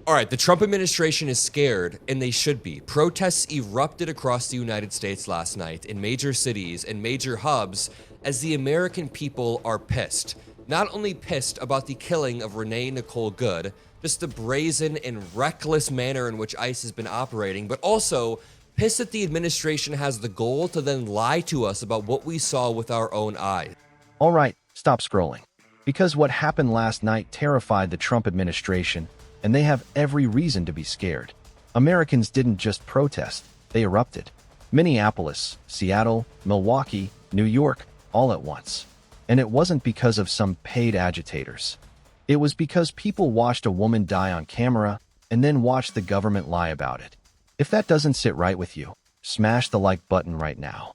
All right, the Trump administration is scared, and they should be. Protests erupted across the United States last night in major cities and major hubs as the American people are pissed. Not only pissed about the killing of Renee Nicole Good, just the brazen and reckless manner in which ICE has been operating, but also pissed that the administration has the goal to then lie to us about what we saw with our own eyes. All right, stop scrolling. Because what happened last night terrified the Trump administration, and they have every reason to be scared. Americans didn't just protest, they erupted. Minneapolis, Seattle, Milwaukee, New York, all at once. And it wasn't because of some paid agitators. It was because people watched a woman die on camera and then watched the government lie about it. If that doesn't sit right with you, smash the like button right now.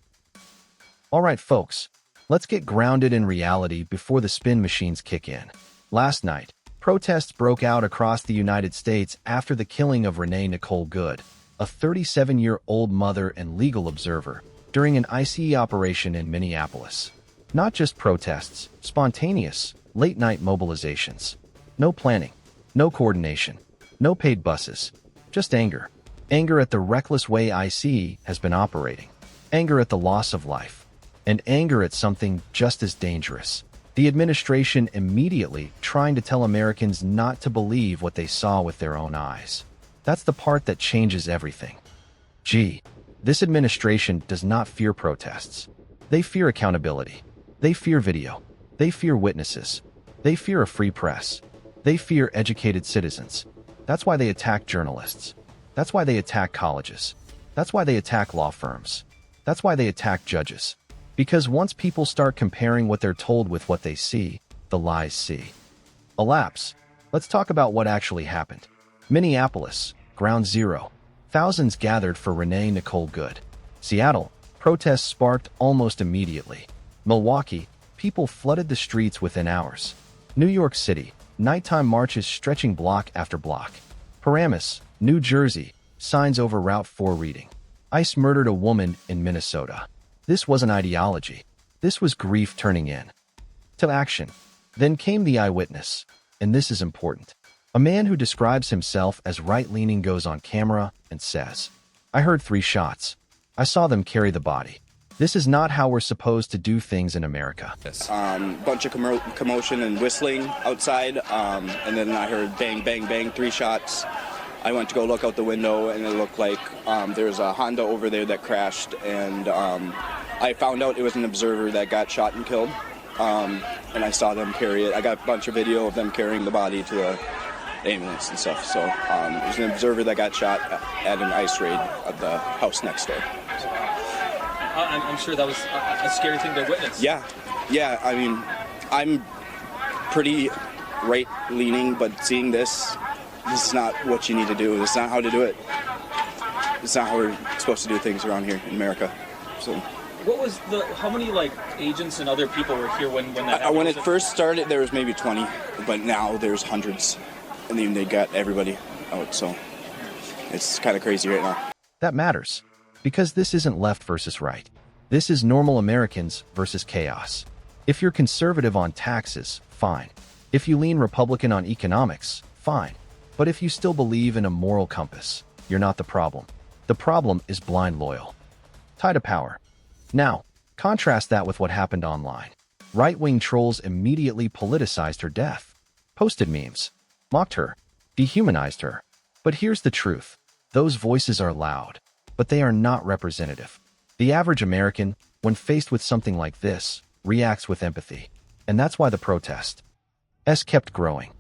All right, folks, let's get grounded in reality before the spin machines kick in. Last night, protests broke out across the United States after the killing of Renee Nicole Good, a 37-year-old mother and legal observer, during an ICE operation in Minneapolis. Not just protests, spontaneous, late-night mobilizations. No planning, no coordination, no paid buses, just anger. Anger at the reckless way ICE has been operating. Anger at the loss of life. And anger at something just as dangerous. The administration immediately trying to tell Americans not to believe what they saw with their own eyes. That's the part that changes everything. Gee, this administration does not fear protests. They fear accountability. They fear video. They fear witnesses. They fear a free press. They fear educated citizens. That's why they attack journalists. That's why they attack colleges. That's why they attack law firms. That's why they attack judges. Because once people start comparing what they're told with what they see, the lies see. Elapse. Let's talk about what actually happened. Minneapolis, ground zero. Thousands gathered for Renee Nicole Good. Seattle, protests sparked almost immediately. Milwaukee, people flooded the streets within hours. New York City, nighttime marches stretching block after block. Paramus, New Jersey, signs over Route 4 reading. ICE murdered a woman in Minnesota. This wasn't ideology. This was grief turning in to action. Then came the eyewitness, and this is important. A man who describes himself as right-leaning goes on camera and says, "I heard 3 shots. I saw them carry the body." This is not how we're supposed to do things in America. Yes. Bunch of commotion and whistling outside, and then I heard bang, bang, bang, 3 shots. I went to go look out the window, and it looked like there was a Honda over there that crashed, and I found out it was an observer that got shot and killed, and I saw them carry it. I got a bunch of video of them carrying the body to the ambulance and stuff, so it was an observer that got shot at an ICE raid at the house next door. I'm sure that was a scary thing to witness. Yeah, I mean, I'm pretty right-leaning, but seeing this is not what you need to do. This is not how to do it. It's not how we're supposed to do things around here in America. So, what was how many agents and other people were here when that happened? When it first started, there was maybe 20, but now there's hundreds, and then they got everybody out. So it's kind of crazy right now. That matters, because this isn't left versus right. This is normal Americans versus chaos. If you're conservative on taxes, fine. If you lean Republican on economics, fine. But if you still believe in a moral compass, you're not the problem. The problem is blind loyal. Tie to power. Now, contrast that with what happened online. Right-wing trolls immediately politicized her death, posted memes, mocked her, dehumanized her. But here's the truth. Those voices are loud, but they are not representative. The average American, when faced with something like this, reacts with empathy. And that's why the protests kept growing.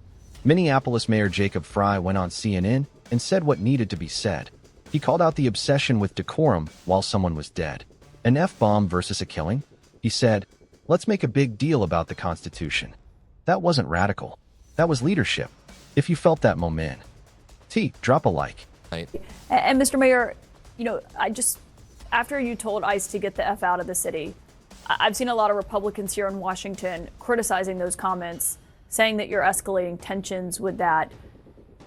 Minneapolis Mayor Jacob Frey went on CNN and said what needed to be said. He called out the obsession with decorum while someone was dead. An F-bomb versus a killing? He said, "Let's make a big deal about the Constitution." That wasn't radical. That was leadership. If you felt that moment, drop a like. Right. And Mr. Mayor, after you told ICE to get the F out of the city, I've seen a lot of Republicans here in Washington criticizing those comments, saying that you're escalating tensions with that.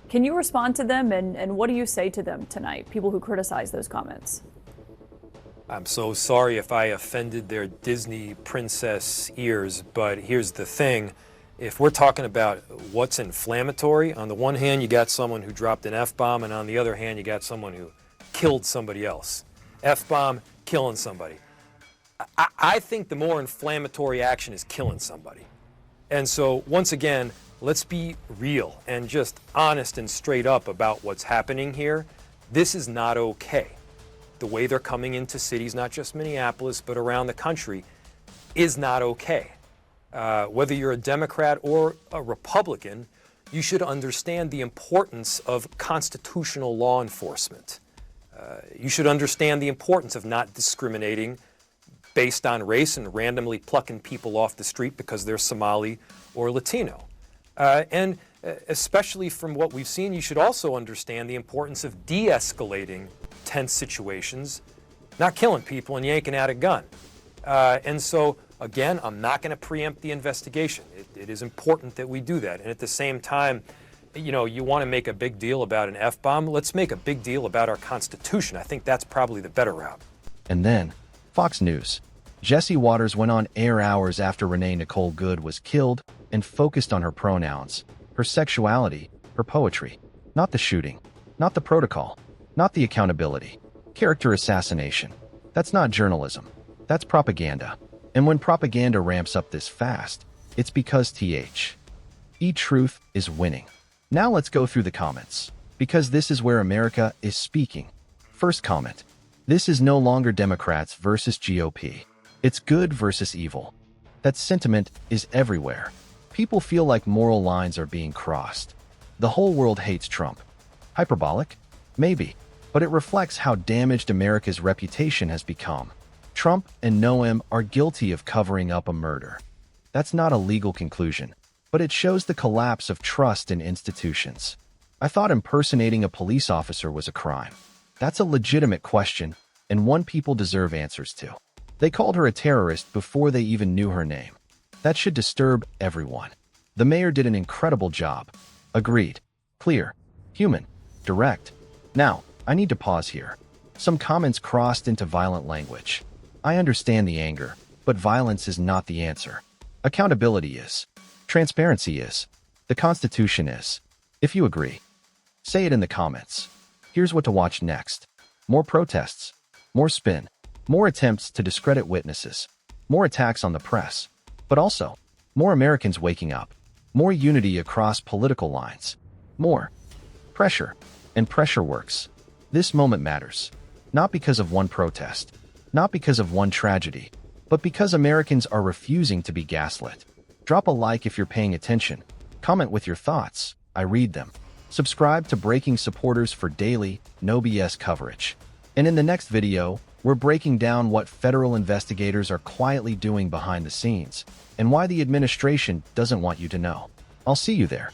Can you respond to them, and what do you say to them tonight, people who criticize those comments? I'm so sorry if I offended their Disney princess ears, but here's the thing. if we're talking about what's inflammatory, on the one hand you got someone who dropped an F-bomb, and on the other hand you got someone who killed somebody else. F-bomb, killing somebody. I think the more inflammatory action is killing somebody. And so, once again, let's be real and just honest and straight up about what's happening here. This is not okay. The way they're coming into cities, not just Minneapolis, but around the country, is not okay. Whether you're a Democrat or a Republican, you should understand the importance of constitutional law enforcement. You should understand the importance of not discriminating based on race and randomly plucking people off the street because they're Somali or Latino. And especially from what we've seen, you should also understand the importance of de-escalating tense situations, not killing people and yanking out a gun. And so, again, I'm not going to preempt the investigation. It is important that we do that. And at the same time, you know, you want to make a big deal about an F-bomb, let's make a big deal about our Constitution. I think that's probably the better route. And then, Fox News. Jesse Waters went on air hours after Renee Nicole Good was killed and focused on her pronouns, her sexuality, her poetry. Not the shooting, not the protocol, not the accountability. Character assassination. That's not journalism. That's propaganda. And when propaganda ramps up this fast, it's because truth is winning. Now let's go through the comments, because this is where America is speaking. First comment. This is no longer Democrats versus GOP. It's good versus evil. That sentiment is everywhere. People feel like moral lines are being crossed. The whole world hates Trump. Hyperbolic? Maybe. But it reflects how damaged America's reputation has become. Trump and Noam are guilty of covering up a murder. That's not a legal conclusion, but it shows the collapse of trust in institutions. I thought impersonating a police officer was a crime. That's a legitimate question, and one people deserve answers to. They called her a terrorist before they even knew her name. That should disturb everyone. The mayor did an incredible job. Agreed. Clear. Human. Direct. Now, I need to pause here. Some comments crossed into violent language. I understand the anger, but violence is not the answer. Accountability is. Transparency is. The Constitution is. If you agree, say it in the comments. Here's what to watch next. More protests. More spin. More attempts to discredit witnesses. More attacks on the press. But also, more Americans waking up. More unity across political lines. More pressure. And pressure works. This moment matters. Not because of one protest. Not because of one tragedy. But because Americans are refusing to be gaslit. Drop a like if you're paying attention. Comment with your thoughts. I read them. Subscribe to Breaking Supporters for daily, no BS coverage. And in the next video, we're breaking down what federal investigators are quietly doing behind the scenes, and why the administration doesn't want you to know. I'll see you there.